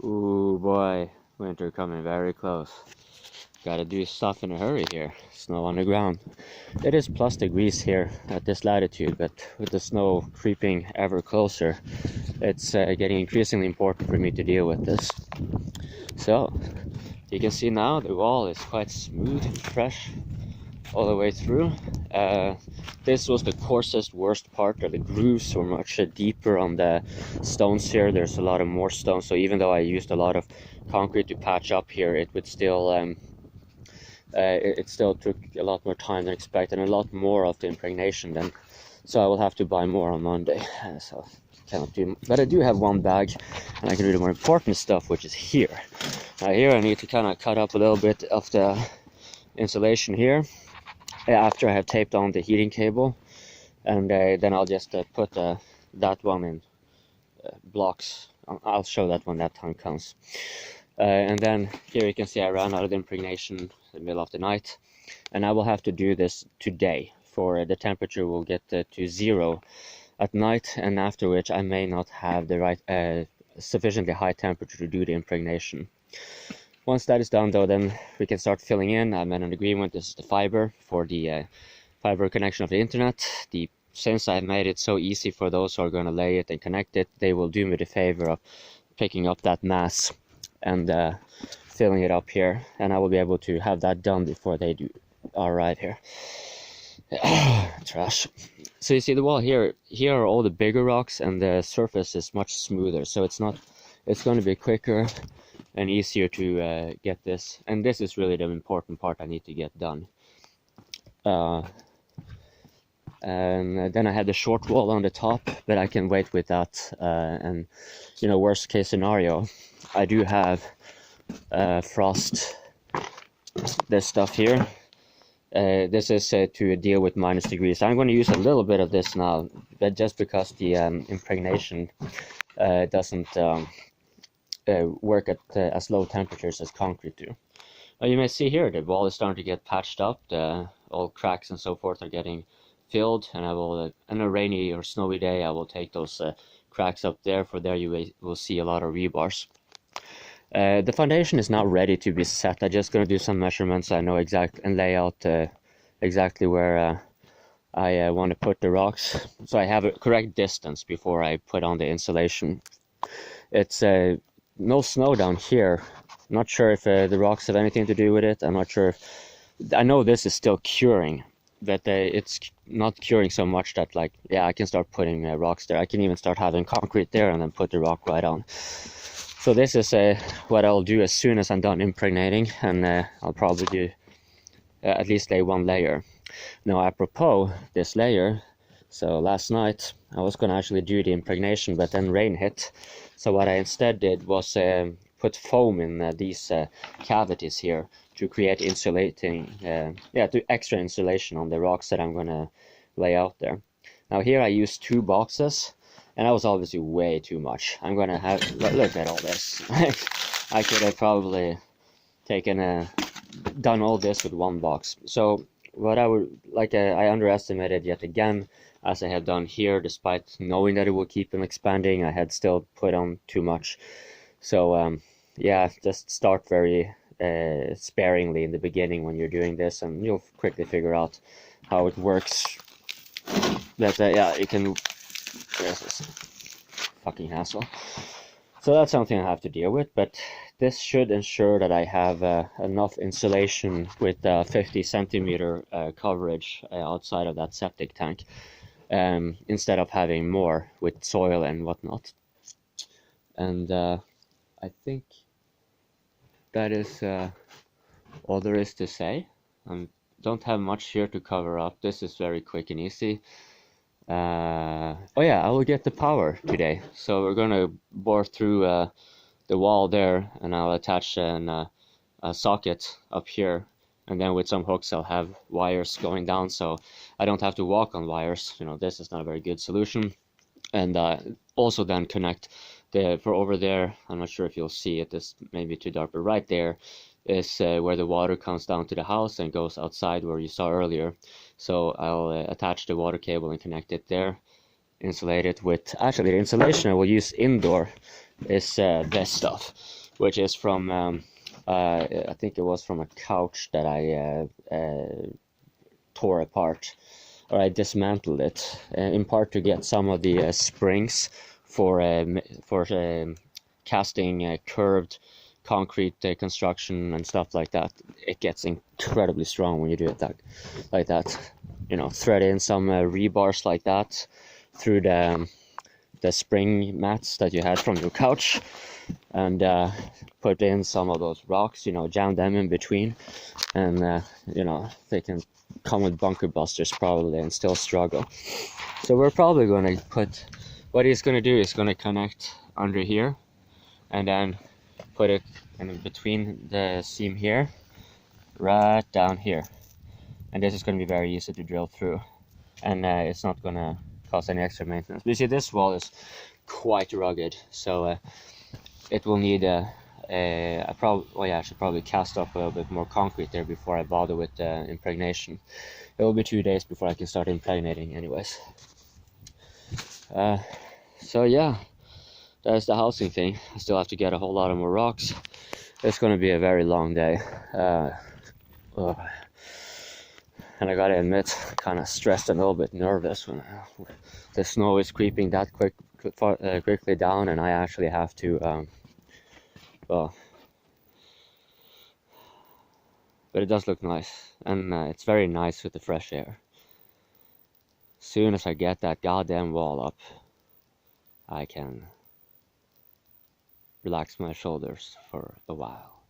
Ooh boy, winter coming very close. Gotta do stuff in a hurry here. Snow on the ground. It is plus degrees here at this latitude, but with the snow creeping ever closer, it's getting increasingly important for me to deal with this. So, you can see now the wall is quite smooth and fresh all the way through. This was the coarsest, worst part. The grooves were much deeper on the stones here. There's a lot of more stones, so even though I used a lot of concrete to patch up here, it would still it still took a lot more time than expected, and a lot more of the impregnation then. So I will have to buy more on Monday. So cannot do, but I do have one bag, and I can do the more important stuff, which is here. Here I need to kind of cut up a little bit of the insulation here after I have taped on the heating cable, and then I'll just put that one in blocks. I'll show that when that time comes. And then here you can see I ran out of the impregnation in the middle of the night, and I will have to do this today, for the temperature will get to 0 at night, and after which I may not have the right sufficiently high temperature to do the impregnation. Once that is done though, then we can start filling in. I made an agreement. This is the fiber for the fiber connection of the internet. Since I made it so easy for those who are going to lay it and connect it, they will do me the favor of picking up that mass and filling it up here, and I will be able to have that done before they arrive here. Trash. So you see the wall here are all the bigger rocks, and the surface is much smoother, so it's going to be quicker and easier to get this, and this is really the important part I need to get done. And then I had the short wall on the top, but I can wait with that. And you know, worst case scenario, I do have frost. This stuff here. This is to deal with -degrees. I'm going to use a little bit of this now, but just because the impregnation doesn't work at as low temperatures as concrete do. You may see here the wall is starting to get patched up. All cracks and so forth are getting filled, and I will on a rainy or snowy day I will take those cracks up there. For there you will see a lot of rebars. The foundation is not ready to be set. I'm just going to do some measurements. I know and lay out exactly where I want to put the rocks, so I have a correct distance before I put on the insulation. It's no snow down here. Not sure if the rocks have anything to do with it. I'm not sure if, I know this is still curing, but it's not curing so much that, like, yeah, I can start putting rocks there. I can even start having concrete there and then put the rock right on. So this is what I'll do as soon as I'm done impregnating, and I'll probably do at least lay one layer. Now, apropos this layer, so last night I was going to actually do the impregnation, but then rain hit. So what I instead did was put foam in these cavities here to create insulating, to extra insulation on the rocks that I'm going to lay out there. Now here I used 2 boxes, and that was obviously way too much. I'm going to have, look at all this. I could have probably done all this with 1 box. So what I would, I underestimated yet again, as I had done here, despite knowing that it will keep on expanding, I had still put on too much. So yeah, just start very sparingly in the beginning when you're doing this, and you'll quickly figure out how it works. But yeah, you can, there's this fucking hassle. So that's something I have to deal with, but this should ensure that I have enough insulation with 50 centimeter coverage outside of that septic tank, instead of having more with soil and whatnot. And I think that is all there is to say. Don't have much here to cover up. This is very quick and easy. Oh yeah, I will get the power today. So we're gonna bore through the wall there, and I'll attach a socket up here, and then with some hooks I'll have wires going down, so I don't have to walk on wires. You know, this is not a very good solution. And also then connect for over there. I'm not sure if you'll see it, this may be too dark, but right there is where the water comes down to the house and goes outside where you saw earlier. So I'll attach the water cable and connect it there, insulate it with, actually the insulation I will use indoor is this stuff, which is from I think it was from a couch that I tore apart, or I dismantled it in part to get some of the springs for casting curved concrete construction and stuff like that. It gets incredibly strong when you do it like that. You know, thread in some rebars like that through the spring mats that you had from your couch, and put in some of those rocks, you know, jam them in between, and you know, they can come with bunker busters probably and still struggle. So we're probably going to put, what he's going to do is going to connect under here and then put it in between the seam here, right down here, and this is going to be very easy to drill through, and it's not going to cost any extra maintenance. But you see, this wall is quite rugged, so it will need I should probably cast up a little bit more concrete there before I bother with impregnation. It will be 2 days before I can start impregnating anyways. So yeah, that's the housing thing. I still have to get a whole lot of more rocks. It's going to be a very long day. And I gotta admit, kind of stressed and a little bit nervous when the snow is creeping that quickly down, and I actually have to well, but it does look nice, and it's very nice with the fresh air. Soon as I get that goddamn wall up, I can relax my shoulders for a while.